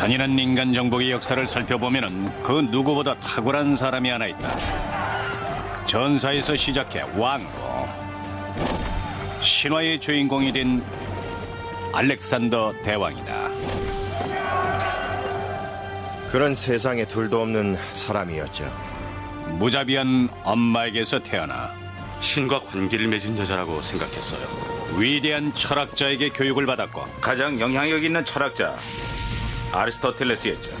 잔인한 인간 정복의 역사를 살펴보면 그 누구보다 탁월한 사람이 하나 있다. 전사에서 시작해 왕으로 신화의 주인공이 된 알렉산더 대왕이다. 그런 세상에 둘도 없는 사람이었죠. 무자비한 엄마에게서 태어나 신과 관계를 맺은 여자라고 생각했어요. 위대한 철학자에게 교육을 받았고 가장 영향력 있는 철학자 아리스토텔레스였죠.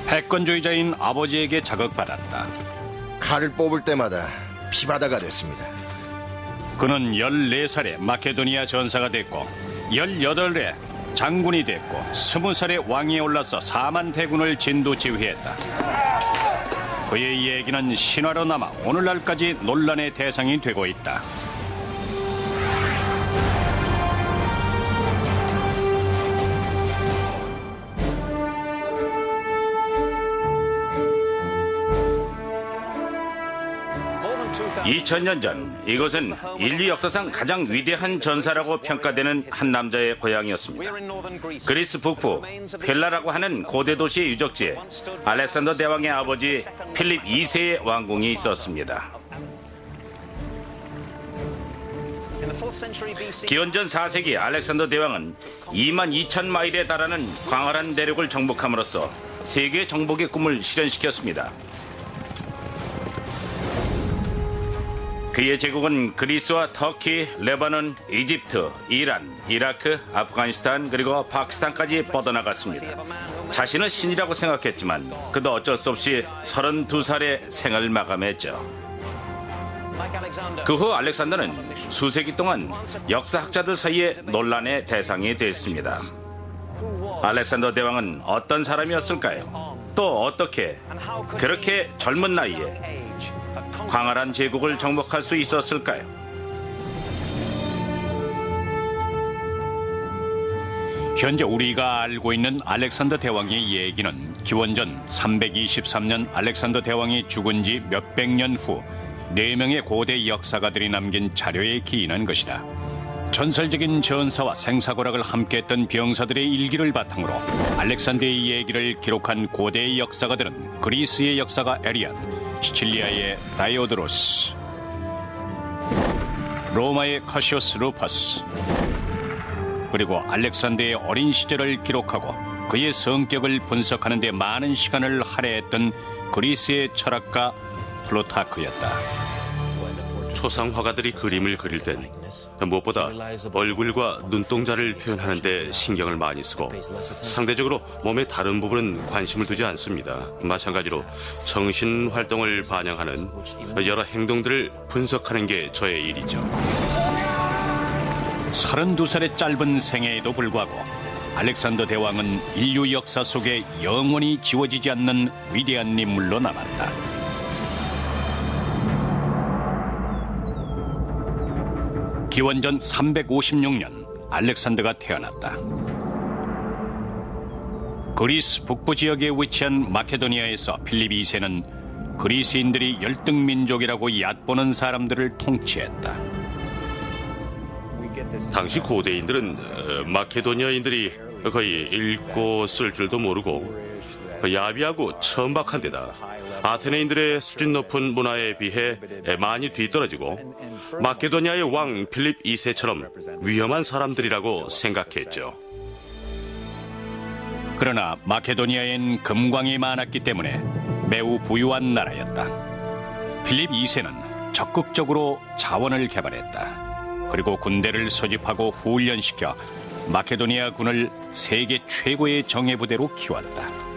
패권주의자인 아버지에게 자극받았다. 칼을 뽑을 때마다 피바다가 됐습니다. 그는 14살에 마케도니아 전사가 됐고 18에 장군이 됐고 20살에 왕위에 올라서 4만 대군을 진두지휘했다. 그의 얘기는 신화로 남아 오늘날까지 논란의 대상이 되고 있다. 2000년 전 이곳은 인류 역사상 가장 위대한 전사라고 평가되는 한 남자의 고향이었습니다. 그리스 북부 펠라라고 하는 고대 도시의 유적지에 알렉산더 대왕의 아버지 필립 2세의 왕궁이 있었습니다. 기원전 4세기 알렉산더 대왕은 2만 2천 마일에 달하는 광활한 대륙을 정복함으로써 세계 정복의 꿈을 실현시켰습니다. 그의 제국은 그리스와 터키, 레바논, 이집트, 이란, 이라크, 아프가니스탄 그리고 파키스탄까지 뻗어나갔습니다. 자신은 신이라고 생각했지만 그도 어쩔 수 없이 32살에 생을 마감했죠. 그 후 알렉산더는 수세기 동안 역사학자들 사이에 논란의 대상이 됐습니다. 알렉산더 대왕은 어떤 사람이었을까요? 또 어떻게 그렇게 젊은 나이에 광활한 제국을 정복할 수 있었을까요? 현재 우리가 알고 있는 알렉산더 대왕의 얘기는 기원전 323년 알렉산더 대왕이 죽은 지 몇백 년 후 4명의 고대 역사가들이 남긴 자료에 기인한 것이다. 전설적인 전사와 생사고락을 함께했던 병사들의 일기를 바탕으로 알렉산더의 얘기를 기록한 고대 역사가들은 그리스의 역사가 에리안, 시칠리아의 다이오드로스, 로마의 카시오스 루파스, 그리고 알렉산더의 어린 시절을 기록하고 그의 성격을 분석하는 데 많은 시간을 할애했던 그리스의 철학가 플루타크였다. 초상 화가들이 그림을 그릴 땐 무엇보다 얼굴과 눈동자를 표현하는 데 신경을 많이 쓰고 상대적으로 몸의 다른 부분은 관심을 두지 않습니다. 마찬가지로 정신 활동을 반영하는 여러 행동들을 분석하는 게 저의 일이죠. 32살의 짧은 생애에도 불구하고 알렉산더 대왕은 인류 역사 속에 영원히 지워지지 않는 위대한 인물로 남았다. 기원전 356년 알렉산더가 태어났다. 그리스 북부 지역에 위치한 마케도니아에서 필립 2세는 그리스인들이 열등민족이라고 얕보는 사람들을 통치했다. 당시 고대인들은 마케도니아인들이 거의 읽고 쓸 줄도 모르고 야비하고 천박한 데다 아테네인들의 수준 높은 문화에 비해 많이 뒤떨어지고 마케도니아의 왕 필립 2세처럼 위험한 사람들이라고 생각했죠. 그러나 마케도니아엔 금광이 많았기 때문에 매우 부유한 나라였다. 필립 2세는 적극적으로 자원을 개발했다. 그리고 군대를 소집하고 훈련시켜 마케도니아 군을 세계 최고의 정예부대로 키웠다.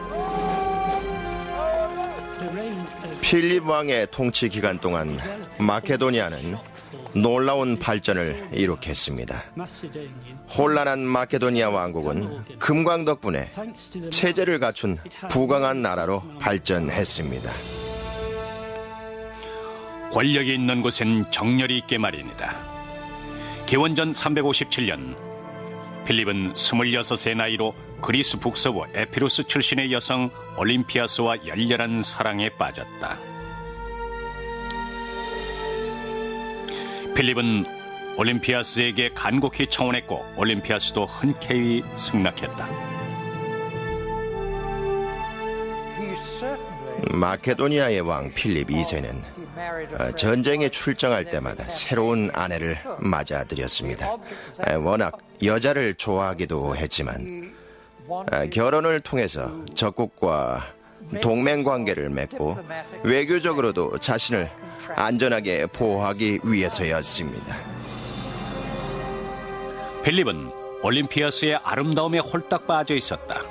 필립 왕의 통치 기간 동안 마케도니아는 놀라운 발전을 이룩했습니다. 혼란한 마케도니아 왕국은 금광 덕분에 체제를 갖춘 부강한 나라로 발전했습니다. 권력이 있는 곳엔 정열이 있게 마련이다. 기원전 357년 필립은 26세 나이로 그리스 북서부 에피루스 출신의 여성 올림피아스와 열렬한 사랑에 빠졌다. 필립은 올림피아스에게 간곡히 청혼했고 올림피아스도 흔쾌히 승낙했다. 마케도니아의 왕 필립 2세는 전쟁에 출정할 때마다 새로운 아내를 맞아들였습니다. 워낙 여자를 좋아하기도 했지만 결혼을 통해서 적국과 동맹 관계를 맺고 외교적으로도 자신을 안전하게 보호하기 위해서였습니다. 필립은 올림피아스의 아름다움에 홀딱 빠져 있었다.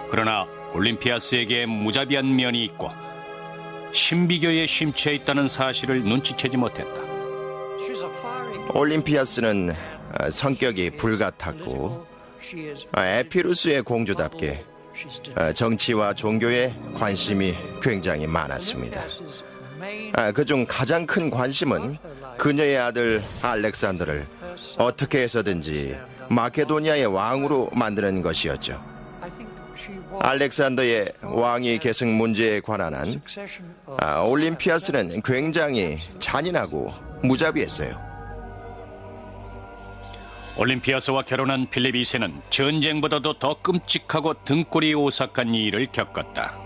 그러나 올림피아스에게 무자비한 면이 있고 신비교에 심취해 있다는 사실을 눈치채지 못했다. 올림피아스는 성격이 불같았고 에피루스의 공주답게 정치와 종교에 관심이 굉장히 많았습니다. 그중 가장 큰 관심은 그녀의 아들 알렉산더를 어떻게 해서든지 마케도니아의 왕으로 만드는 것이었죠. 알렉산더의 왕위 계승 문제에 관한 한 올림피아스는 굉장히 잔인하고 무자비했어요. 올림피아스와 결혼한 필립 2세는 전쟁보다도 더 끔찍하고 등골이 오싹한 일을 겪었다.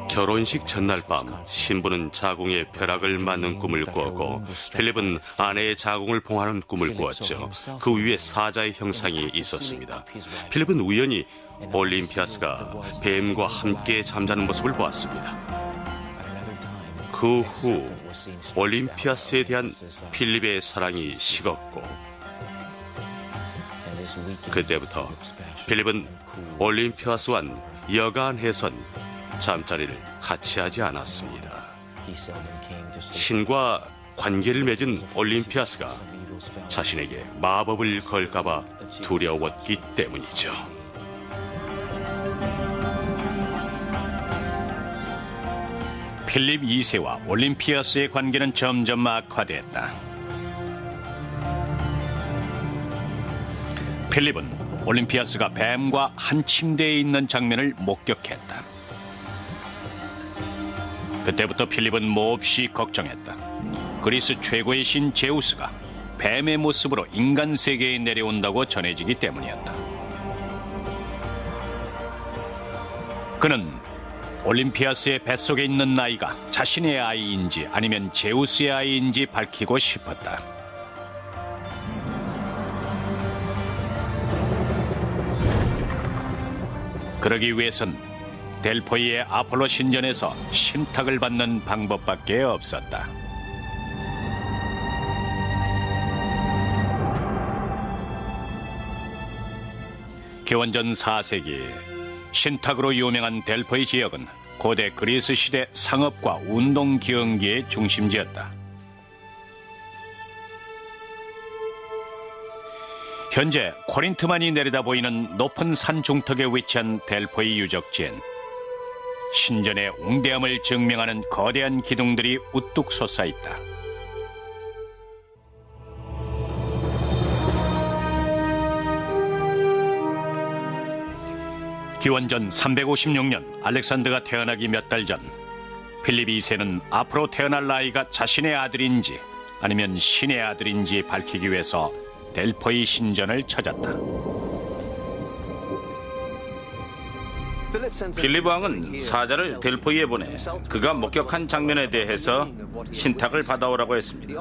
결혼식 전날 밤 신부는 자궁의 벼락을 맞는 꿈을 꾸었고 필립은 아내의 자궁을 봉하는 꿈을 꾸었죠. 그 위에 사자의 형상이 있었습니다. 필립은 우연히 올림피아스가 뱀과 함께 잠자는 모습을 보았습니다. 그 후 올림피아스에 대한 필립의 사랑이 식었고 그때부터 필립은 올림피아스와는 여간해선 잠자리를 같이 하지 않았습니다. 신과 관계를 맺은 올림피아스가 자신에게 마법을 걸까봐 두려웠기 때문이죠. 필립 2세와 올림피아스의 관계는 점점 악화됐다. 필립은 올림피아스가 뱀과 한 침대에 있는 장면을 목격했다. 그때부터 필립은 몹시 걱정했다. 그리스 최고의 신 제우스가 뱀의 모습으로 인간 세계에 내려온다고 전해지기 때문이었다. 그는 올림피아스의 뱃속에 있는 나이가 자신의 아이인지 아니면 제우스의 아이인지 밝히고 싶었다. 그러기 위해선 델포이의 아폴로 신전에서 신탁을 받는 방법밖에 없었다. 기원전 4세기 신탁으로 유명한 델포이 지역은 고대 그리스 시대 상업과 운동 경기의 중심지였다. 현재 코린트만이 내려다 보이는 높은 산 중턱에 위치한 델포이 유적지엔 신전의 웅대함을 증명하는 거대한 기둥들이 우뚝 솟아있다. 기원전 356년 알렉산더가 태어나기 몇 달 전 필립 2세는 앞으로 태어날 아이가 자신의 아들인지 아니면 신의 아들인지 밝히기 위해서 델포이 신전을 찾았다. 필립 왕은 사자를 델포이에 보내 그가 목격한 장면에 대해서 신탁을 받아오라고 했습니다.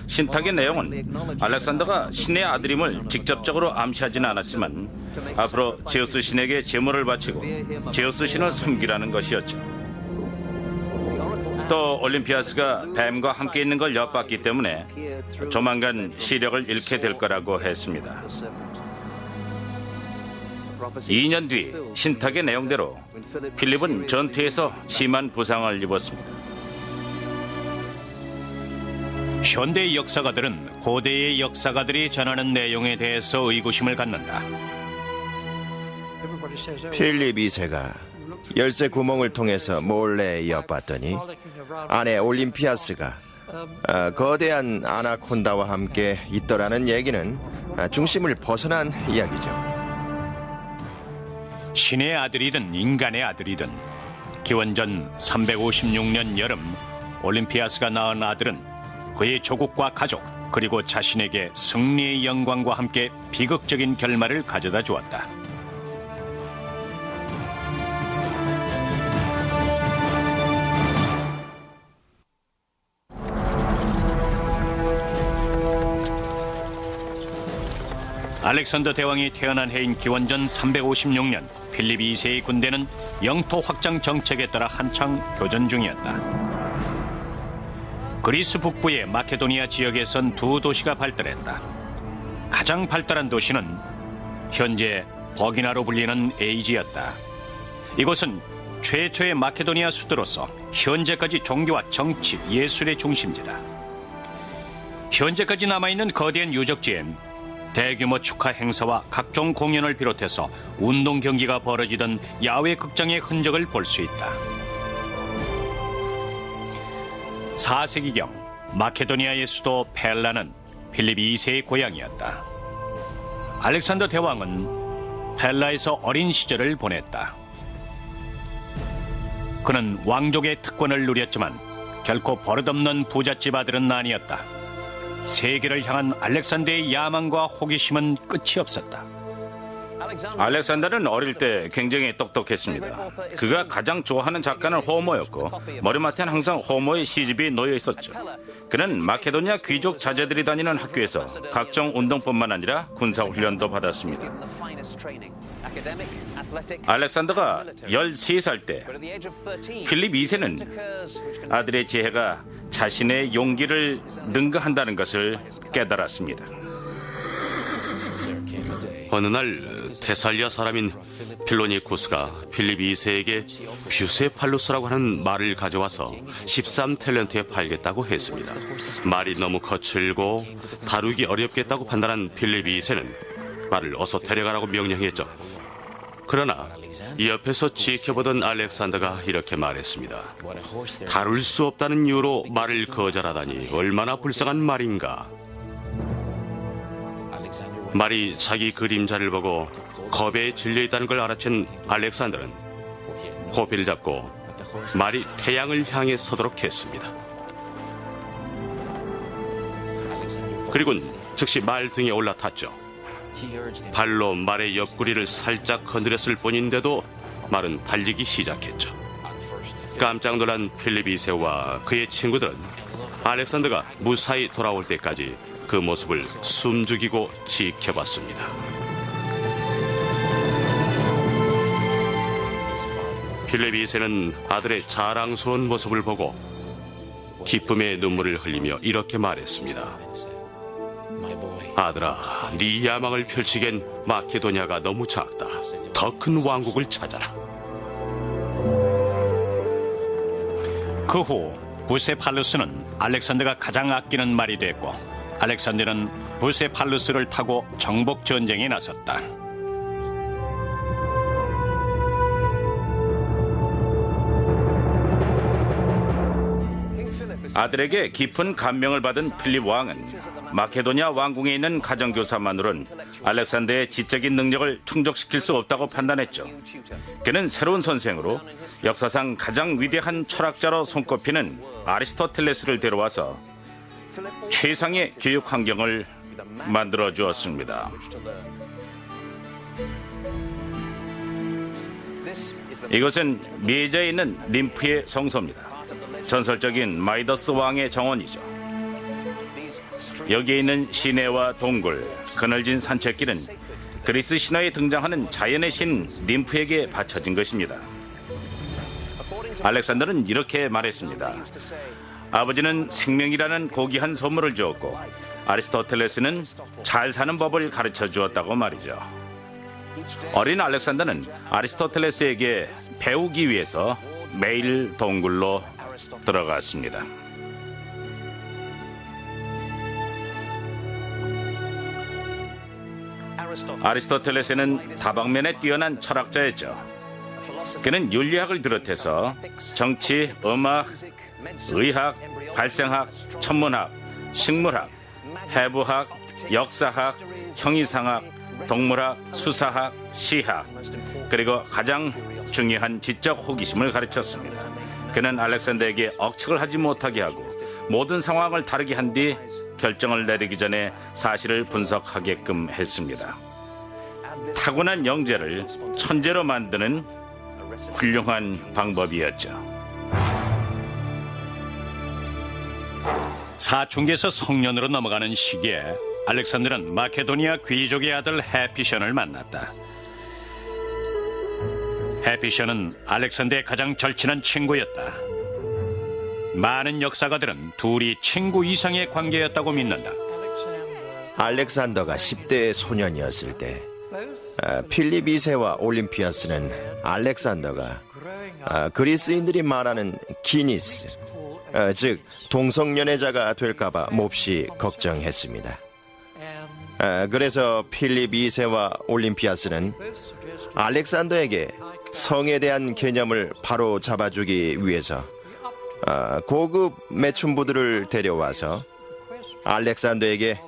신탁의 내용은 알렉산더가 신의 아들임을 직접적으로 암시하지는 않았지만 앞으로 제우스 신에게 제물을 바치고 제우스 신을 섬기라는 것이었죠. 또 올림피아스가 뱀과 함께 있는 걸 엿봤기 때문에 조만간 시력을 잃게 될 거라고 했습니다. 2년 뒤 신탁의 내용대로 필립은 전투에서 심한 부상을 입었습니다. 현대 역사가들은 고대의 역사가들이 전하는 내용에 대해서 의구심을 갖는다. 필립 2세가 열쇠 구멍을 통해서 몰래 엿봤더니 아내 올림피아스가 거대한 아나콘다와 함께 있더라는 얘기는 중심을 벗어난 이야기죠. 신의 아들이든 인간의 아들이든 기원전 356년 여름 올림피아스가 낳은 아들은 그의 조국과 가족 그리고 자신에게 승리의 영광과 함께 비극적인 결말을 가져다 주었다. 알렉산더 대왕이 태어난 해인 기원전 356년 필립 2세의 군대는 영토 확장 정책에 따라 한창 교전 중이었다. 그리스 북부의 마케도니아 지역에선 두 도시가 발달했다. 가장 발달한 도시는 현재 버기나로 불리는 에이지였다. 이곳은 최초의 마케도니아 수도로서 현재까지 종교와 정치, 예술의 중심지다. 현재까지 남아있는 거대한 유적지엔 대규모 축하 행사와 각종 공연을 비롯해서 운동 경기가 벌어지던 야외 극장의 흔적을 볼 수 있다. 4세기경 마케도니아의 수도 펠라는 필립 2세의 고향이었다. 알렉산더 대왕은 펠라에서 어린 시절을 보냈다. 그는 왕족의 특권을 누렸지만 결코 버릇없는 부잣집 아들은 아니었다. 세계를 향한 알렉산더의 야망과 호기심은 끝이 없었다. 알렉산더는 어릴 때 굉장히 똑똑했습니다. 그가 가장 좋아하는 작가는 호모였고 머리맡에는 항상 호모의 시집이 놓여 있었죠. 그는 마케도니아 귀족 자제들이 다니는 학교에서 각종 운동뿐만 아니라 군사훈련도 받았습니다. 알렉산더가 13살 때 필립 2세는 아들의 지혜가 자신의 용기를 능가한다는 것을 깨달았습니다. 어느 날 테살리아 사람인 필로니쿠스가 필립 2세에게 뷰세팔루스라고 하는 말을 가져와서 13탤런트에 팔겠다고 했습니다. 말이 너무 거칠고 다루기 어렵겠다고 판단한 필립 2세는 말을 어서 데려가라고 명령했죠. 그러나 이 옆에서 지켜보던 알렉산더가 이렇게 말했습니다. 다룰 수 없다는 이유로 말을 거절하다니 얼마나 불쌍한 말인가. 말이 자기 그림자를 보고 겁에 질려있다는 걸 알아챈 알렉산더는 호비를 잡고 말이 태양을 향해 서도록 했습니다. 그리고는 즉시 말 등에 올라탔죠. 발로 말의 옆구리를 살짝 건드렸을 뿐인데도 말은 달리기 시작했죠. 깜짝 놀란 필립 2세와 그의 친구들은 알렉산더가 무사히 돌아올 때까지 그 모습을 숨죽이고 지켜봤습니다. 필립 2세는 아들의 자랑스러운 모습을 보고 기쁨의 눈물을 흘리며 이렇게 말했습니다. 아들아, 네 야망을 펼치기엔 마케도니아가 너무 작다. 더 큰 왕국을 찾아라. 그 후 부세팔루스는 알렉산더가 가장 아끼는 말이 됐고 알렉산더는 부세팔루스를 타고 정복 전쟁에 나섰다. 아들에게 깊은 감명을 받은 필립 왕은 마케도니아 왕궁에 있는 가정교사만으로는 알렉산더의 지적인 능력을 충족시킬 수 없다고 판단했죠. 그는 새로운 선생으로 역사상 가장 위대한 철학자로 손꼽히는 아리스토텔레스를 데려와서 최상의 교육 환경을 만들어 주었습니다. 이것은 미에자에 있는 림프의 성소입니다. 전설적인 마이더스 왕의 정원이죠. 여기에 있는 시내와 동굴, 그늘진 산책길은 그리스 신화에 등장하는 자연의 신 림프에게 바쳐진 것입니다. 알렉산더는 이렇게 말했습니다. 아버지는 생명이라는 고귀한 선물을 주었고 아리스토텔레스는 잘 사는 법을 가르쳐 주었다고 말이죠. 어린 알렉산더는 아리스토텔레스에게 배우기 위해서 매일 동굴로 들어갔습니다. 아리스토텔레스는 다방면에 뛰어난 철학자였죠. 그는 윤리학을 비롯해서 정치, 음악, 의학, 발생학, 천문학, 식물학, 해부학, 역사학, 형이상학, 동물학, 수사학, 시학, 그리고 가장 중요한 지적 호기심을 가르쳤습니다. 그는 알렉산더에게 억측을 하지 못하게 하고 모든 상황을 다르게 한 뒤 결정을 내리기 전에 사실을 분석하게끔 했습니다. 타고난 영재를 천재로 만드는 훌륭한 방법이었죠. 사춘기에서 성년으로 넘어가는 시기에 알렉산더는 마케도니아 귀족의 아들 헤피션을 만났다. 헤피션은 알렉산더의 가장 절친한 친구였다. 많은 역사가들은 둘이 친구 이상의 관계였다고 믿는다. 알렉산더가 10대의 소년이었을 때 필립 2세와 올림피아스는 알렉산더가 그리스인들이 말하는 기니스, 즉 동성연애자가 될까봐 몹시 걱정했습니다. 그래서 필립 2세와 올림피아스는 알렉산더에게 성에 대한 개념을 바로 잡아주기 위해서 고급 매춘부들을 데려와서 알렉산더에게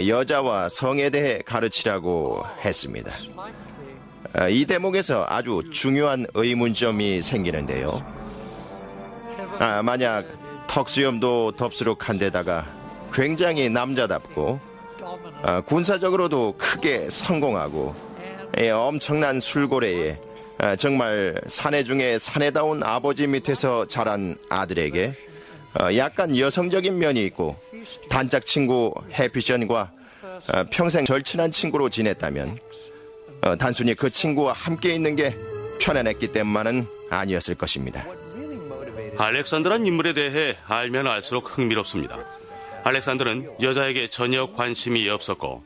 여자와 성에 대해 가르치라고 했습니다. 이 대목에서 아주 중요한 의문점이 생기는데요. 만약 턱수염도 덥수룩한 데다가 굉장히 남자답고 군사적으로도 크게 성공하고 엄청난 술고래에 정말 사내 중에 사내다운 아버지 밑에서 자란 아들에게 약간 여성적인 면이 있고 단짝 친구 해피션과 평생 절친한 친구로 지냈다면 단순히 그 친구와 함께 있는 게 편안했기 때문만은 아니었을 것입니다. 알렉산더란 인물에 대해 알면 알수록 흥미롭습니다. 알렉산더는 여자에게 전혀 관심이 없었고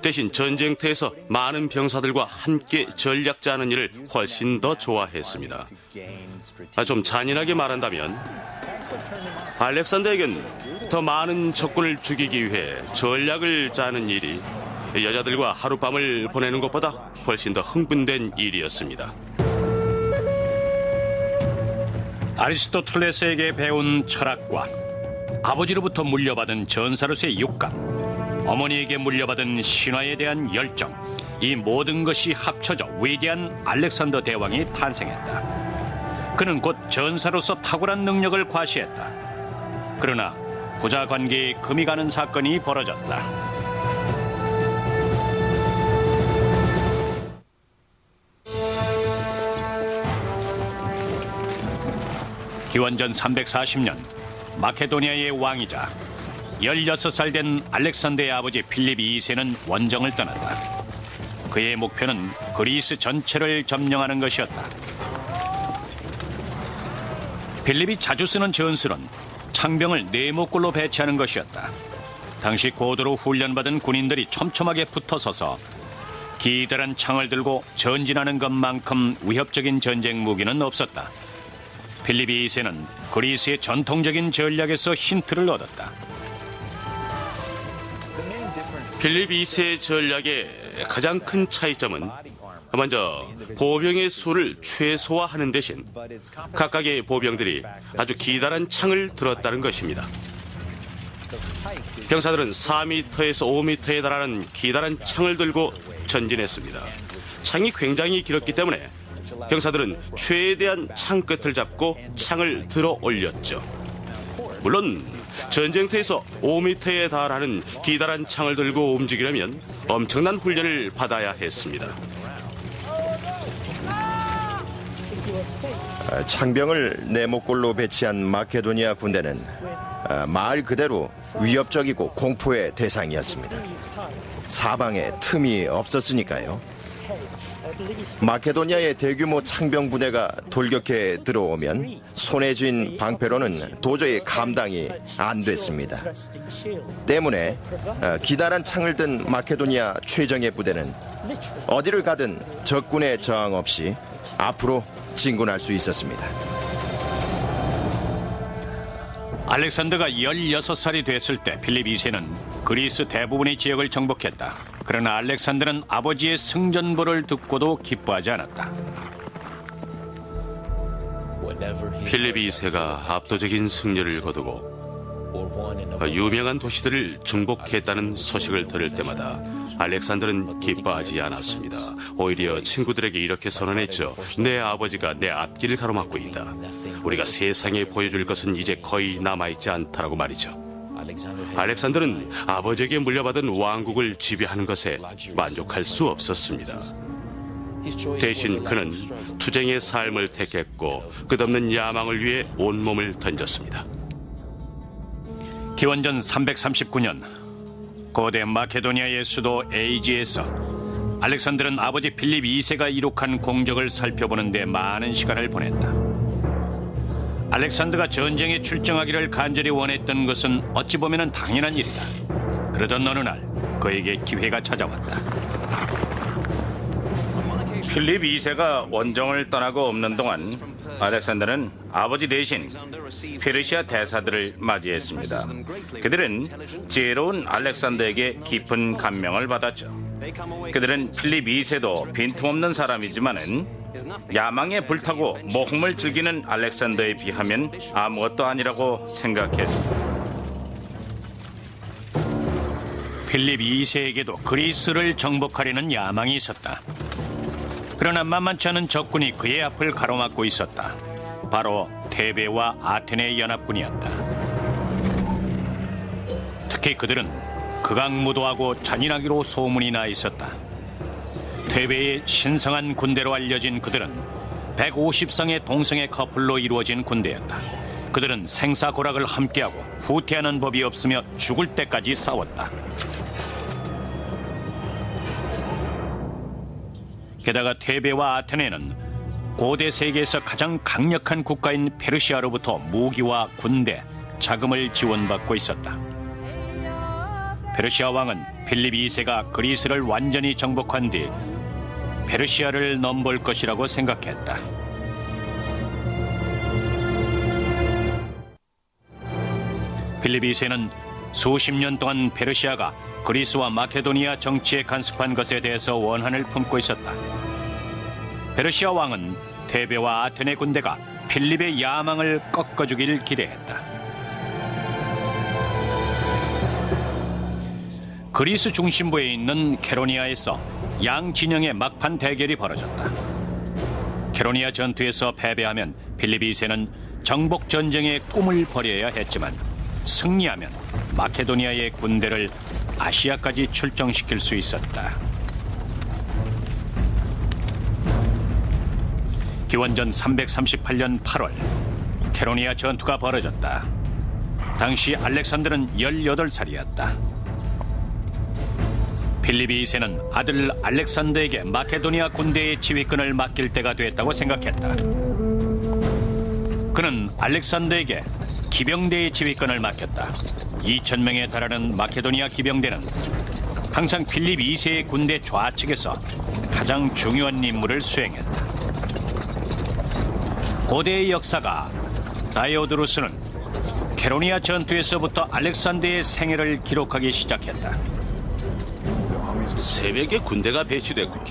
대신 전쟁터에서 많은 병사들과 함께 전략 짜는 일을 훨씬 더 좋아했습니다. 좀 잔인하게 말한다면 알렉산더에겐 더 많은 적군을 죽이기 위해 전략을 짜는 일이 여자들과 하룻밤을 보내는 것보다 훨씬 더 흥분된 일이었습니다. 아리스토텔레스에게 배운 철학과 아버지로부터 물려받은 전사로서의 육감, 어머니에게 물려받은 신화에 대한 열정, 이 모든 것이 합쳐져 위대한 알렉산더 대왕이 탄생했다. 그는 곧 전사로서 탁월한 능력을 과시했다. 그러나 부자 관계에 금이 가는 사건이 벌어졌다. 기원전 340년 마케도니아의 왕이자 16살 된 알렉산더의 아버지 필립 2세는 원정을 떠났다. 그의 목표는 그리스 전체를 점령하는 것이었다. 필립이 자주 쓰는 전술은 창병을 네모꼴로 배치하는 것이었다. 당시 고도로 훈련받은 군인들이 촘촘하게 붙어서서 기다란 창을 들고 전진하는 것만큼 위협적인 전쟁 무기는 없었다. 필립 2세는 그리스의 전통적인 전략에서 힌트를 얻었다. 필립 2세의 전략의 가장 큰 차이점은 먼저 보병의 수를 최소화하는 대신 각각의 보병들이 아주 기다란 창을 들었다는 것입니다. 병사들은 4m에서 5m에 달하는 기다란 창을 들고 전진했습니다. 창이 굉장히 길었기 때문에 병사들은 최대한 창 끝을 잡고 창을 들어 올렸죠. 물론 전쟁터에서 5m에 달하는 기다란 창을 들고 움직이려면 엄청난 훈련을 받아야 했습니다. 창병을 네모꼴로 배치한 마케도니아 군대는 말 그대로 위협적이고 공포의 대상이었습니다. 사방에 틈이 없었으니까요. 마케도니아의 대규모 창병 부대가 돌격해 들어오면 손에 쥔 방패로는 도저히 감당이 안 됐습니다. 때문에 기다란 창을 든 마케도니아 최정예 부대는 어디를 가든 적군의 저항 없이 앞으로 진군할 수 있었습니다. 알렉산더가 16살이 됐을 때 필립 2세는 그리스 대부분의 지역을 정복했다. 그러나 알렉산더는 아버지의 승전보를 듣고도 기뻐하지 않았다. 필립 2세가 압도적인 승리를 거두고 유명한 도시들을 정복했다는 소식을 들을 때마다 알렉산더는 기뻐하지 않았습니다. 오히려 친구들에게 이렇게 선언했죠. 내 아버지가 내 앞길을 가로막고 있다. 우리가 세상에 보여줄 것은 이제 거의 남아있지 않다라고 말이죠. 알렉산더는 아버지에게 물려받은 왕국을 지배하는 것에 만족할 수 없었습니다. 대신 그는 투쟁의 삶을 택했고 끝없는 야망을 위해 온몸을 던졌습니다. 기원전 339년 고대 마케도니아의 수도 에이지에서 알렉산더는 아버지 필립 2세가 이룩한 공적을 살펴보는 데 많은 시간을 보냈다. 알렉산더가 전쟁에 출정하기를 간절히 원했던 것은 어찌 보면 당연한 일이다. 그러던 어느 날 그에게 기회가 찾아왔다. 필립 2세가 원정을 떠나고 없는 동안 알렉산더는 아버지 대신 페르시아 대사들을 맞이했습니다. 그들은 지혜로운 알렉산더에게 깊은 감명을 받았죠. 그들은 필립 2세도 빈틈없는 사람이지만은 야망에 불타고 모험을 즐기는 알렉산더에 비하면 아무것도 아니라고 생각했습니다. 필립 2세에게도 그리스를 정복하려는 야망이 있었다. 그러나 만만치 않은 적군이 그의 앞을 가로막고 있었다. 바로 테베와 아테네 연합군이었다. 특히 그들은 극악무도하고 잔인하기로 소문이 나 있었다. 테베의 신성한 군대로 알려진 그들은 150상의 동성애 커플로 이루어진 군대였다. 그들은 생사고락을 함께하고 후퇴하는 법이 없으며 죽을 때까지 싸웠다. 게다가 테베와 아테네는 고대 세계에서 가장 강력한 국가인 페르시아로부터 무기와 군대, 자금을 지원받고 있었다. 페르시아 왕은 필립 2세가 그리스를 완전히 정복한 뒤 페르시아를 넘볼 것이라고 생각했다. 필립 2세는 수십 년 동안 페르시아가 그리스와 마케도니아 정치에 간섭한 것에 대해서 원한을 품고 있었다. 페르시아 왕은 테베와 아테네 군대가 필립의 야망을 꺾어주길 기대했다. 그리스 중심부에 있는 케로니아에서 양 진영의 막판 대결이 벌어졌다. 케로니아 전투에서 패배하면 필립 2세는 정복 전쟁의 꿈을 버려야 했지만 승리하면 마케도니아의 군대를 아시아까지 출정시킬 수 있었다. 기원전 338년 8월 케로니아 전투가 벌어졌다. 당시 알렉산더는 18살이었다. 필립 2세는 아들 알렉산더에게 마케도니아 군대의 지휘권을 맡길 때가 됐다고 생각했다. 그는 알렉산더에게 기병대의 지휘권을 맡겼다. 2,000명에 달하는 마케도니아 기병대는 항상 필립 2세의 군대 좌측에서 가장 중요한 임무를 수행했다. 고대의 역사가 다이오드루스는 케로니아 전투에서부터 알렉산더의 생애를 기록하기 시작했다. 새벽에 군대가 배치됐고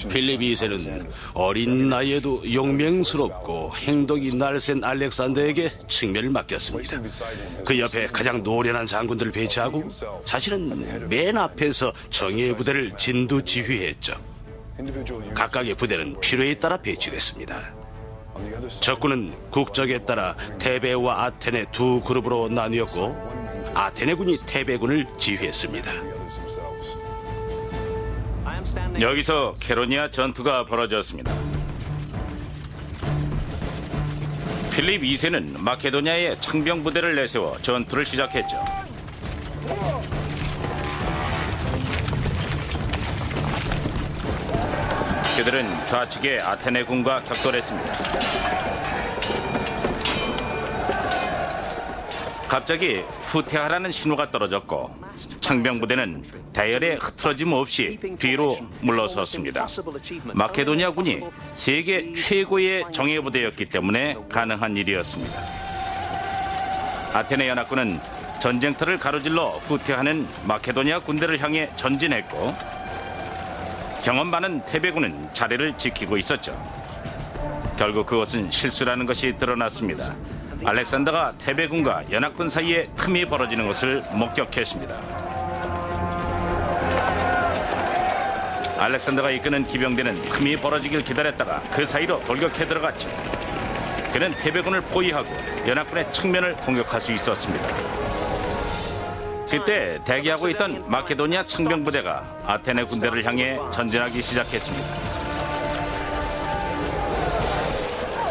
필립 2세는 어린 나이에도 용맹스럽고 행동이 날쌘 알렉산더에게 측면을 맡겼습니다. 그 옆에 가장 노련한 장군들을 배치하고 자신은 맨 앞에서 정예의 부대를 진두지휘했죠. 각각의 부대는 필요에 따라 배치됐습니다. 적군은 국적에 따라 테베와 아테네 두 그룹으로 나뉘었고 아테네군이 테베군을 지휘했습니다. 여기서 케로니아 전투가 벌어졌습니다. 필립 2세는 마케도니아에 창병 부대를 내세워 전투를 시작했죠. 그들은 좌측의 아테네군과 격돌했습니다. 갑자기 후퇴하라는 신호가 떨어졌고 창병 부대는 대열에 흐트러짐 없이 뒤로 물러섰습니다. 마케도니아군이 세계 최고의 정예부대였기 때문에 가능한 일이었습니다. 아테네 연합군은 전쟁터를 가로질러 후퇴하는 마케도니아 군대를 향해 전진했고 경험 많은 테베군은 자리를 지키고 있었죠. 결국 그것은 실수라는 것이 드러났습니다. 알렉산더가 테베군과 연합군 사이에 틈이 벌어지는 것을 목격했습니다. 알렉산더가 이끄는 기병대는 틈이 벌어지길 기다렸다가 그 사이로 돌격해 들어갔죠. 그는 테베군을 포위하고 연합군의 측면을 공격할 수 있었습니다. 그때 대기하고 있던 마케도니아 창병부대가 아테네 군대를 향해 전진하기 시작했습니다.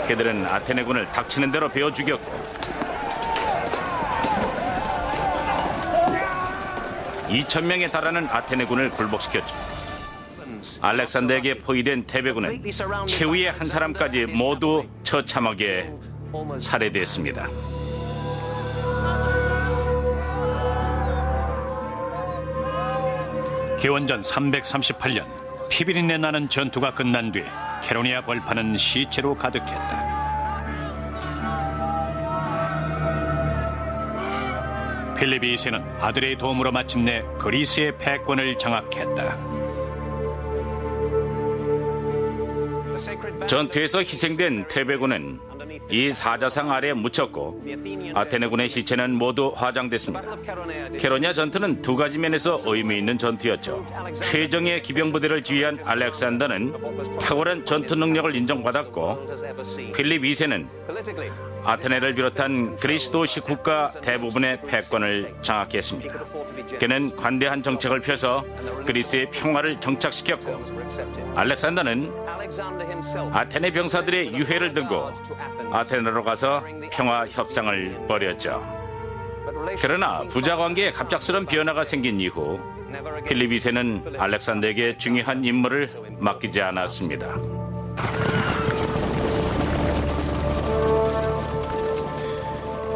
그들은 아테네군을 닥치는 대로 베어 죽였고 2,000명에 달하는 아테네군을 굴복시켰죠. 알렉산더에게 포위된 테베군은 최후의 한 사람까지 모두 처참하게 살해됐습니다. 기원전 338년 피비린내 나는 전투가 끝난 뒤 캐로니아 벌판은 시체로 가득했다. 필립 2세는 아들의 도움으로 마침내 그리스의 패권을 장악했다. 전투에서 희생된 테베군은 이 사자상 아래에 묻혔고 아테네군의 시체는 모두 화장됐습니다. 캐로니아 전투는 두 가지 면에서 의미 있는 전투였죠. 최정예 기병부대를 지휘한 알렉산더는 탁월한 전투 능력을 인정받았고 필립 2세는 아테네를 비롯한 그리스 도시 국가 대부분의 패권을 장악했습니다. 그는 관대한 정책을 펴서 그리스의 평화를 정착시켰고 알렉산더는 아테네 병사들의 유해를 들고 아테네로 가서 평화 협상을 벌였죠. 그러나 부자 관계에 갑작스런 변화가 생긴 이후 필립 2세는 알렉산더에게 중요한 임무를 맡기지 않았습니다.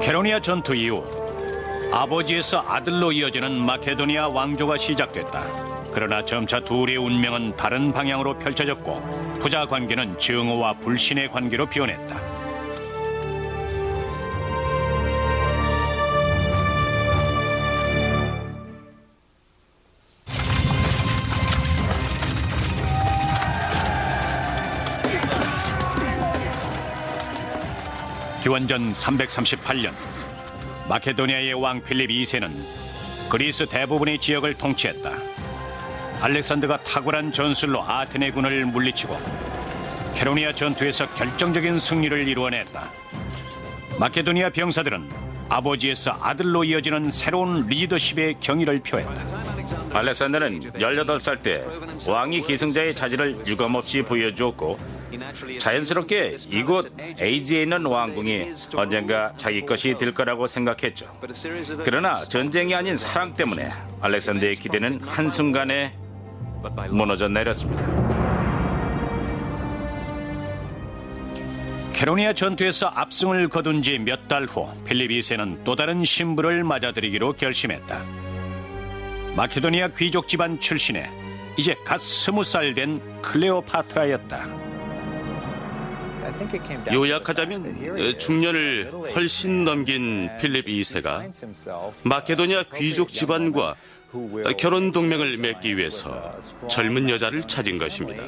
캐로니아 전투 이후 아버지에서 아들로 이어지는 마케도니아 왕조가 시작됐다. 그러나 점차 둘의 운명은 다른 방향으로 펼쳐졌고 부자 관계는 증오와 불신의 관계로 변했다. 기원전 338년 마케도니아의 왕 필립 2세는 그리스 대부분의 지역을 통치했다. 알렉산더가 탁월한 전술로 아테네군을 물리치고 캐로니아 전투에서 결정적인 승리를 이루어냈다. 마케도니아 병사들은 아버지에서 아들로 이어지는 새로운 리더십의 경의를 표했다. 알렉산더는 18살 때 왕위 계승자의 자질을 유감없이 보여주었고 자연스럽게 이곳 에이지에 있는 왕궁이 언젠가 자기 것이 될 거라고 생각했죠. 그러나 전쟁이 아닌 사랑 때문에 알렉산더의 기대는 한순간에 무너져 내렸습니다. 캐로니아 전투에서 압승을 거둔 지 몇 달 후 필립 2세는 또 다른 신부를 맞아들이기로 결심했다. 마케도니아 귀족 집안 출신의 이제 갓 20살 된 클레오파트라였다. 요약하자면 중년을 훨씬 넘긴 필립 2세가 마케도니아 귀족 집안과 결혼 동맹을 맺기 위해서 젊은 여자를 찾은 것입니다.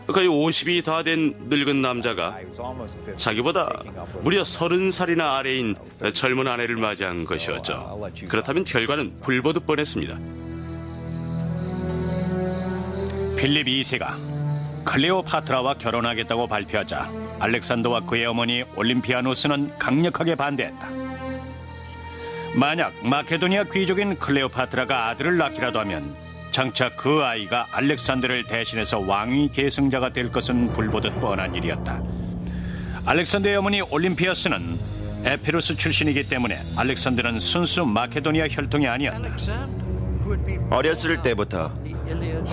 거의 50이 다 된 늙은 남자가 자기보다 무려 30살이나 아래인 젊은 아내를 맞이한 것이었죠. 그렇다면 결과는 불보듯 뻔했습니다. 필립 2세가 클레오파트라와 결혼하겠다고 발표하자 알렉산더와 그의 어머니 올림피아노스는 강력하게 반대했다. 만약 마케도니아 귀족인 클레오파트라가 아들을 낳기라도 하면 장차 그 아이가 알렉산더를 대신해서 왕위 계승자가 될 것은 불보듯 뻔한 일이었다. 알렉산더의 어머니 올림피아스는 에피루스 출신이기 때문에 알렉산더는 순수 마케도니아 혈통이 아니었다. 어렸을 때부터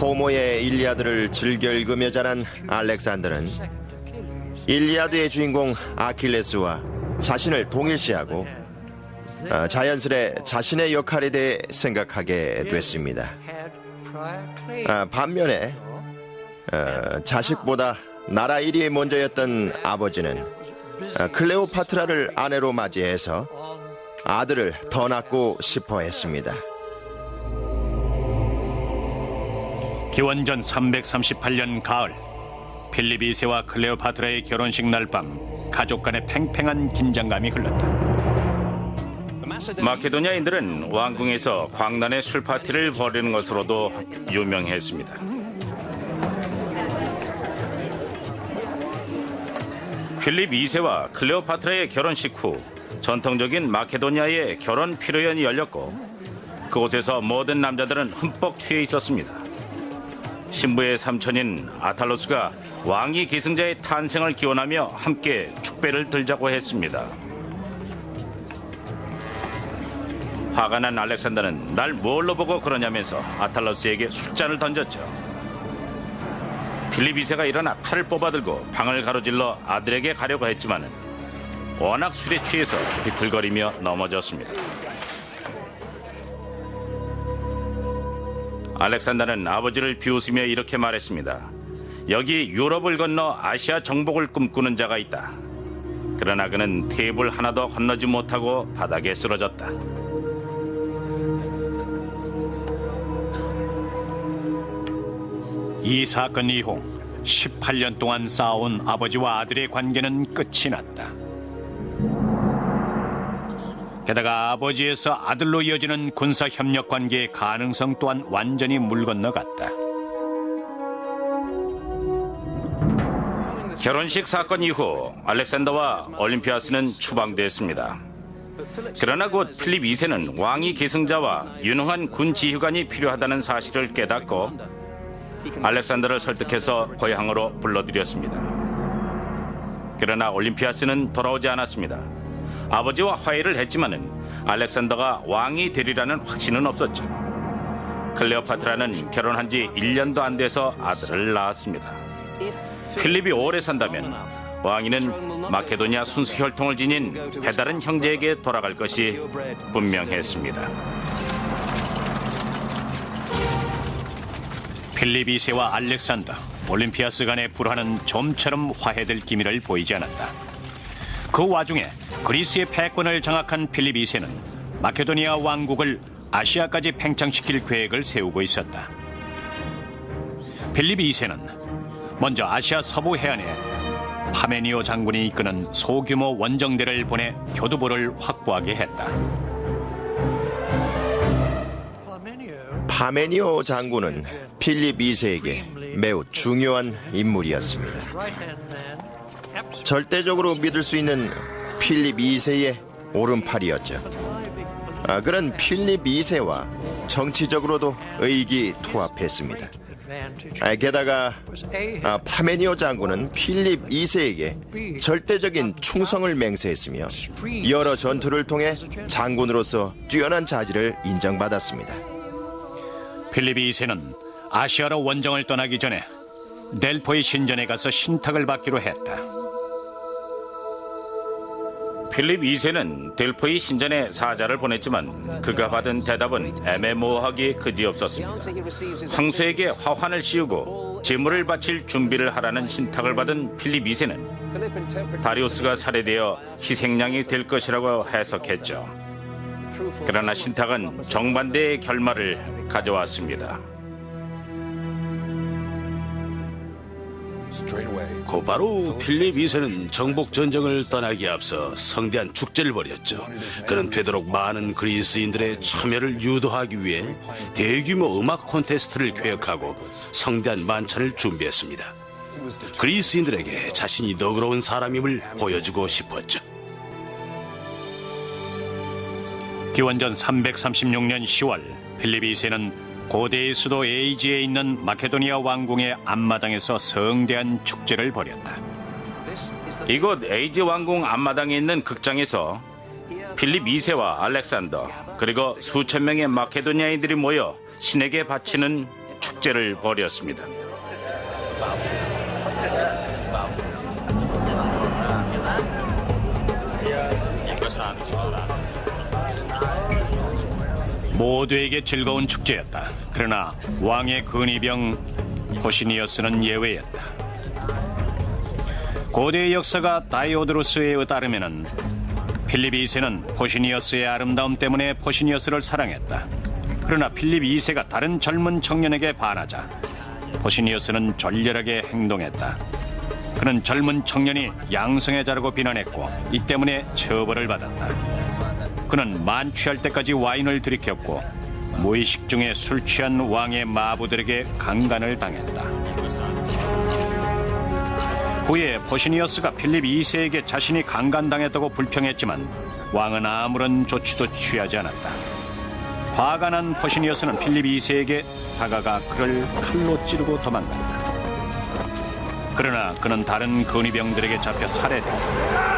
호모의 일리아드를 즐겨 읽으며 자란 알렉산더는 일리아드의 주인공 아킬레스와 자신을 동일시하고 자연스레 자신의 역할에 대해 생각하게 됐습니다. 반면에 자식보다 나라 일이 먼저였던 아버지는 클레오파트라를 아내로 맞이해서 아들을 더 낳고 싶어 했습니다. 기원전 338년 가을 필립 2세와 클레오파트라의 결혼식 날 밤 가족 간의 팽팽한 긴장감이 흘렀다. 마케도니아인들은 왕궁에서 광란의 술 파티를 벌이는 것으로도 유명했습니다. 필립 2세와 클레오파트라의 결혼식 후 전통적인 마케도니아의 결혼 피로연이 열렸고 그곳에서 모든 남자들은 흠뻑 취해 있었습니다. 신부의 삼촌인 아탈로스가 왕위 계승자의 탄생을 기원하며 함께 축배를 들자고 했습니다. 화가 난 알렉산더는 날 뭘로 보고 그러냐면서 아탈러스에게 숫잔을 던졌죠. 필립 2세가 일어나 칼을 뽑아들고 방을 가로질러 아들에게 가려고 했지만 워낙 술에 취해서 비틀거리며 넘어졌습니다. 알렉산더는 아버지를 비웃으며 이렇게 말했습니다. 여기 유럽을 건너 아시아 정복을 꿈꾸는 자가 있다. 그러나 그는 테이블 하나도 건너지 못하고 바닥에 쓰러졌다. 이 사건 이후 18년 동안 쌓아온 아버지와 아들의 관계는 끝이 났다. 게다가 아버지에서 아들로 이어지는 군사협력 관계의 가능성 또한 완전히 물 건너갔다. 결혼식 사건 이후 알렉산더와 올림피아스는 추방됐습니다. 그러나 곧 필립 2세는 왕위 계승자와 유능한 군 지휘관이 필요하다는 사실을 깨닫고 알렉산더를 설득해서 고향으로 불러들였습니다. 그러나 올림피아스는 돌아오지 않았습니다. 아버지와 화해를 했지만은 알렉산더가 왕이 되리라는 확신은 없었죠. 클레오파트라는 결혼한 지 1년도 안 돼서 아들을 낳았습니다. 필립이 오래 산다면 왕위는 마케도니아 순수 혈통을 지닌 배다른 형제에게 돌아갈 것이 분명했습니다. 필립 2세와 알렉산더, 올림피아스 간의 불화는 좀처럼 화해될 기미를 보이지 않았다. 그 와중에 그리스의 패권을 장악한 필립 2세는 마케도니아 왕국을 아시아까지 팽창시킬 계획을 세우고 있었다. 필립 2세는 먼저 아시아 서부 해안에 파메니오 장군이 이끄는 소규모 원정대를 보내 교두보를 확보하게 했다. 파메니오 장군은 필립 2세에게 매우 중요한 인물이었습니다. 절대적으로 믿을 수 있는 필립 2세의 오른팔이었죠. 그는 필립 2세와 정치적으로도 의기투합했습니다. 게다가 파메니오 장군은 필립 2세에게 절대적인 충성을 맹세했으며 여러 전투를 통해 장군으로서 뛰어난 자질을 인정받았습니다. 필립 2세는 아시아로 원정을 떠나기 전에 델포이 신전에 가서 신탁을 받기로 했다. 필립 2세는 델포이 신전에 사자를 보냈지만 그가 받은 대답은 애매모호하기 그지없었습니다. 황소에게 화환을 씌우고 제물을 바칠 준비를 하라는 신탁을 받은 필립 2세는 다리우스가 살해되어 희생양이 될 것이라고 해석했죠. 그러나 신탁은 정반대의 결말을 가져왔습니다. 곧바로 필립 2세는 정복 전쟁을 떠나기에 앞서 성대한 축제를 벌였죠. 그는 되도록 많은 그리스인들의 참여를 유도하기 위해 대규모 음악 콘테스트를 계획하고 성대한 만찬을 준비했습니다. 그리스인들에게 자신이 너그러운 사람임을 보여주고 싶었죠. 기원전 336년 10월 필립 2세는 고대의 수도 에이지에 있는 마케도니아 왕궁의 앞마당에서 성대한 축제를 벌였다. 이곳 에이지 왕궁 앞마당에 있는 극장에서 필립 2세와 알렉산더 그리고 수천 명의 마케도니아인들이 모여 신에게 바치는 축제를 벌였습니다. 모두에게 즐거운 축제였다. 그러나 왕의 근위병 포시니어스는 예외였다. 고대의 역사가 다이오드루스에 따르면 필립 2세는 포시니어스의 아름다움 때문에 포시니어스를 사랑했다. 그러나 필립 2세가 다른 젊은 청년에게 반하자 포시니어스는 졸렬하게 행동했다. 그는 젊은 청년이 양성애자라고 비난했고 이 때문에 처벌을 받았다. 그는 만취할 때까지 와인을 들이켰고 무의식 중에 술 취한 왕의 마부들에게 강간을 당했다. 후에 포시니어스가 필립 2세에게 자신이 강간당했다고 불평했지만 왕은 아무런 조치도 취하지 않았다. 화가 난 포시니어스는 필립 2세에게 다가가 그를 칼로 찌르고 도망간다. 그러나 그는 다른 근위병들에게 잡혀 살해됐다.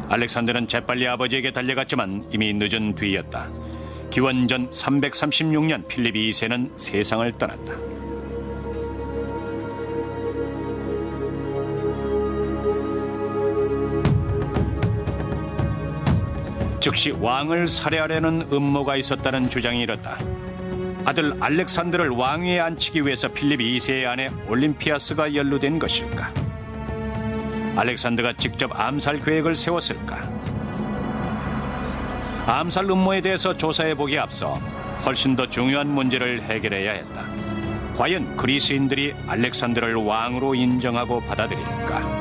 알렉산더는 재빨리 아버지에게 달려갔지만 이미 늦은 뒤였다. 기원전 336년 필립 2세는 세상을 떠났다. 즉시 왕을 살해하려는 음모가 있었다는 주장이 이렇다. 아들 알렉산더를 왕위에 앉히기 위해서 필립 2세의 아내 올림피아스가 연루된 것일까? 알렉산더가 직접 암살 계획을 세웠을까? 암살 음모에 대해서 조사해보기에 앞서 훨씬 더 중요한 문제를 해결해야 했다. 과연 그리스인들이 알렉산더를 왕으로 인정하고 받아들일까?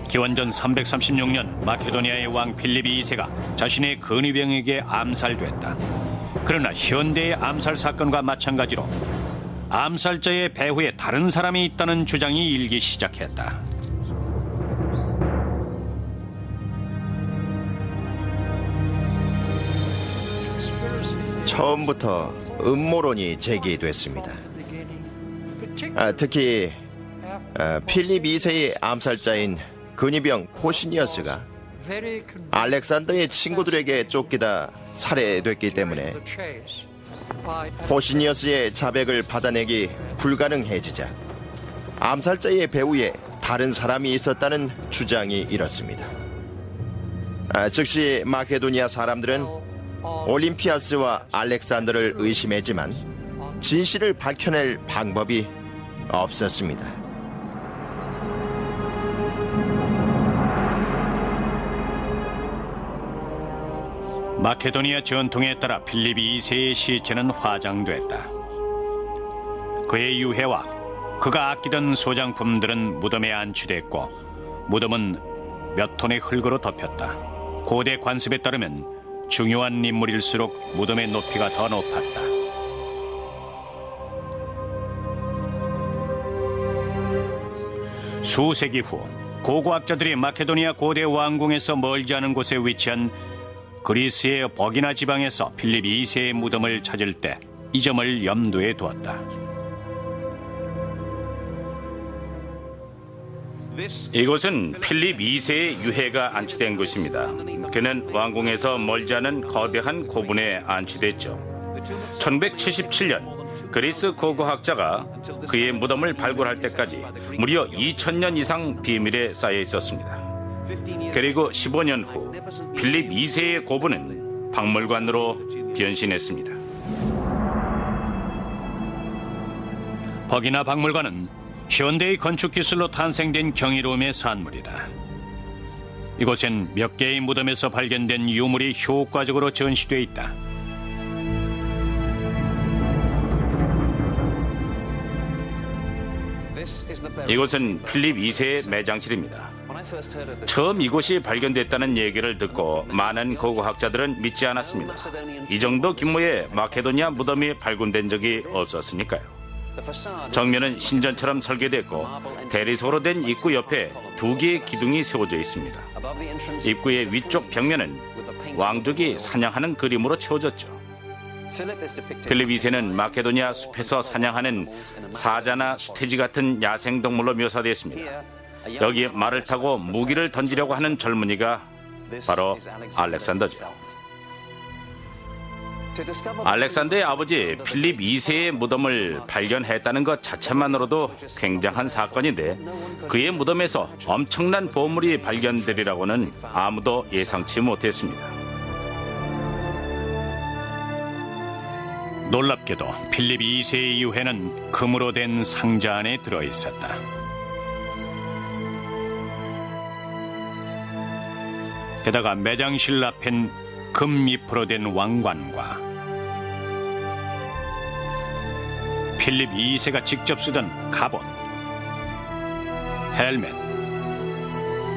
기원전 336년 마케도니아의 왕 필립 2세가 자신의 근위병에게 암살됐다. 그러나 현대의 암살 사건과 마찬가지로 암살자의 배후에 다른 사람이 있다는 주장이 일기 시작했다. 처음부터 음모론이 제기됐습니다. 특히 필립 2세의 암살자인 근위병 포시니어스가 알렉산더의 친구들에게 쫓기다 살해됐기 때문에 포시니어스의 자백을 받아내기 불가능해지자 암살자의 배후에 다른 사람이 있었다는 주장이 이렇습니다. 즉시 마케도니아 사람들은 올림피아스와 알렉산더를 의심했지만 진실을 밝혀낼 방법이 없었습니다. 마케도니아 전통에 따라 필립 2세의 시체는 화장됐다. 그의 유해와 그가 아끼던 소장품들은 무덤에 안치됐고 무덤은 몇 톤의 흙으로 덮였다. 고대 관습에 따르면 중요한 인물일수록 무덤의 높이가 더 높았다. 수세기 후 고고학자들이 마케도니아 고대 왕궁에서 멀지 않은 곳에 위치한 그리스의 버기나 지방에서 필립 2세의 무덤을 찾을 때 이 점을 염두에 두었다. 이곳은 필립 2세의 유해가 안치된 곳입니다. 그는 왕궁에서 멀지 않은 거대한 고분에 안치됐죠. 1977년 그리스 고고학자가 그의 무덤을 발굴할 때까지 무려 2000년 이상 비밀에 쌓여 있었습니다. 그리고 15년 후 필립 2세의 고분은 박물관으로 변신했습니다. 버기나 박물관은 현대의 건축 기술로 탄생된 경이로움의 산물이다. 이곳엔 몇 개의 무덤에서 발견된 유물이 효과적으로 전시되어 있다. 이곳은 필립 2세의 매장실입니다. 처음 이곳이 발견됐다는 얘기를 듣고 많은 고고학자들은 믿지 않았습니다. 이 정도 규모의 마케도니아 무덤이 발굴된 적이 없었으니까요. 정면은 신전처럼 설계됐고 대리석으로 된 입구 옆에 2개의 기둥이 세워져 있습니다. 입구의 위쪽 벽면은 왕족이 사냥하는 그림으로 채워졌죠. 필립 2세는 마케도니아 숲에서 사냥하는 사자나 수태지 같은 야생동물로 묘사되었습니다. 여기 말을 타고 무기를 던지려고 하는 젊은이가 바로 알렉산더죠. 알렉산더의 아버지 필립 2세의 무덤을 발견했다는 것 자체만으로도 굉장한 사건인데 그의 무덤에서 엄청난 보물이 발견되리라고는 아무도 예상치 못했습니다. 놀랍게도 필립 2세의 유해는 금으로 된 상자 안에 들어있었다. 게다가 매장실 앞엔 금잎으로 된 왕관과 필립 2세가 직접 쓰던 갑옷, 헬멧,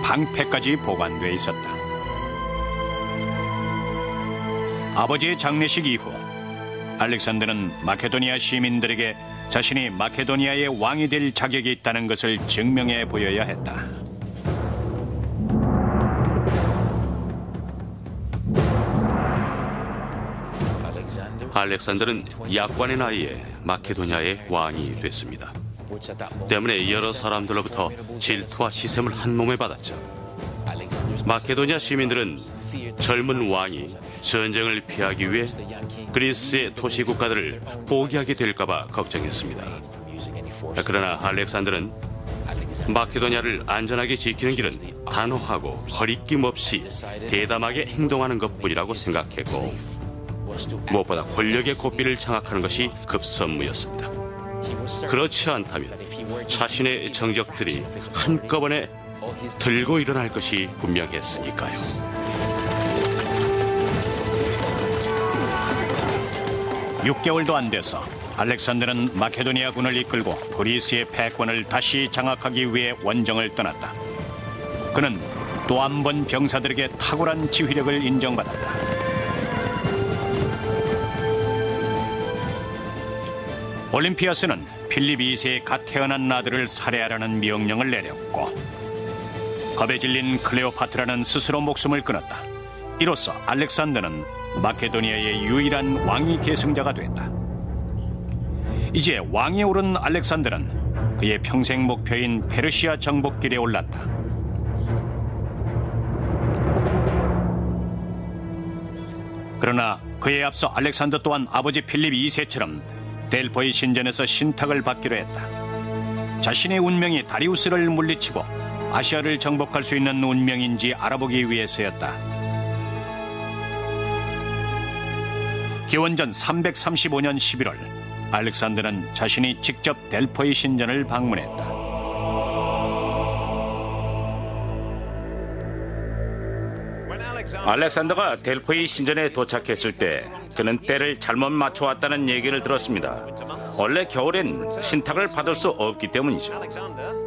방패까지 보관돼 있었다. 아버지의 장례식 이후 알렉산더는 마케도니아 시민들에게 자신이 마케도니아의 왕이 될 자격이 있다는 것을 증명해 보여야 했다. 알렉산더는 약관의 나이에 마케도니아의 왕이 됐습니다. 때문에 여러 사람들로부터 질투와 시샘을 한 몸에 받았죠. 마케도니아 시민들은 젊은 왕이 전쟁을 피하기 위해 그리스의 도시 국가들을 포기하게 될까봐 걱정했습니다. 그러나 알렉산더는 마케도니아를 안전하게 지키는 길은 단호하고 허리낌 없이 대담하게 행동하는 것뿐이라고 생각했고, 무엇보다 권력의 고삐를 장악하는 것이 급선무였습니다. 그렇지 않다면 자신의 정적들이 한꺼번에 들고 일어날 것이 분명했으니까요. 육 개월도 안 돼서 알렉산더는 마케도니아 군을 이끌고 그리스의 패권을 다시 장악하기 위해 원정을 떠났다. 그는 또 한 번 병사들에게 탁월한 지휘력을 인정받았다. 올림피아스는 필립 2세의 갓 태어난 아들을 살해하라는 명령을 내렸고, 겁에 질린 클레오파트라는 스스로 목숨을 끊었다. 이로써 알렉산더는 마케도니아의 유일한 왕위 계승자가 됐다. 이제 왕위에 오른 알렉산더는 그의 평생 목표인 페르시아 정복길에 올랐다. 그러나 그에 앞서 알렉산더 또한 아버지 필립 2세처럼 델포이 신전에서 신탁을 받기로 했다. 자신의 운명이 다리우스를 물리치고 아시아를 정복할 수 있는 운명인지 알아보기 위해서였다. 기원전 335년 11월, 알렉산더는 자신이 직접 델포이 신전을 방문했다. 알렉산더가 델포이 신전에 도착했을 때 그는 때를 잘못 맞춰왔다는 얘기를 들었습니다. 원래 겨울엔 신탁을 받을 수 없기 때문이죠.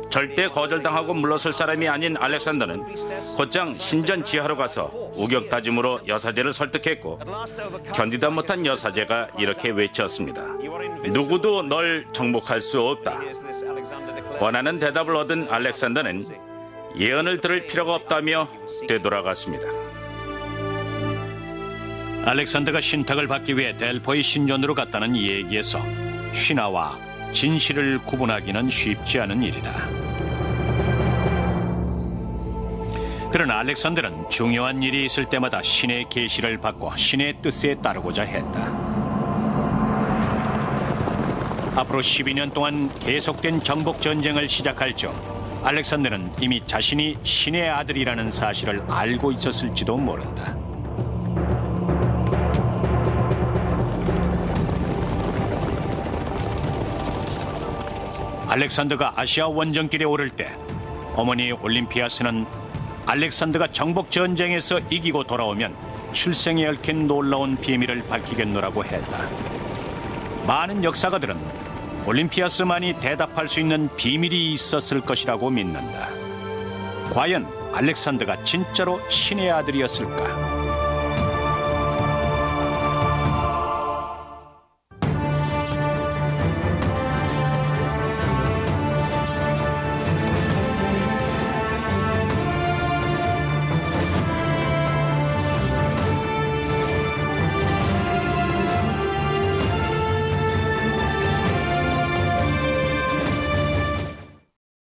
절대 거절당하고 물러설 사람이 아닌 알렉산더는 곧장 신전 지하로 가서 우격다짐으로 여사제를 설득했고, 견디다 못한 여사제가 이렇게 외쳤습니다. 누구도 널 정복할 수 없다. 원하는 대답을 얻은 알렉산더는 예언을 들을 필요가 없다며 되돌아갔습니다. 알렉산더가 신탁을 받기 위해 델포이 신전으로 갔다는 얘기에서 신화와 진실을 구분하기는 쉽지 않은 일이다. 그러나 알렉산더는 중요한 일이 있을 때마다 신의 계시를 받고 신의 뜻에 따르고자 했다. 앞으로 12년 동안 계속된 정복 전쟁을 시작할 중 알렉산더는 이미 자신이 신의 아들이라는 사실을 알고 있었을지도 모른다. 알렉산더가 아시아 원정길에 오를 때 어머니 올림피아스는 알렉산더가 정복 전쟁에서 이기고 돌아오면 출생에 얽힌 놀라운 비밀을 밝히겠노라고 했다. 많은 역사가들은 올림피아스만이 대답할 수 있는 비밀이 있었을 것이라고 믿는다. 과연 알렉산더가 진짜로 신의 아들이었을까?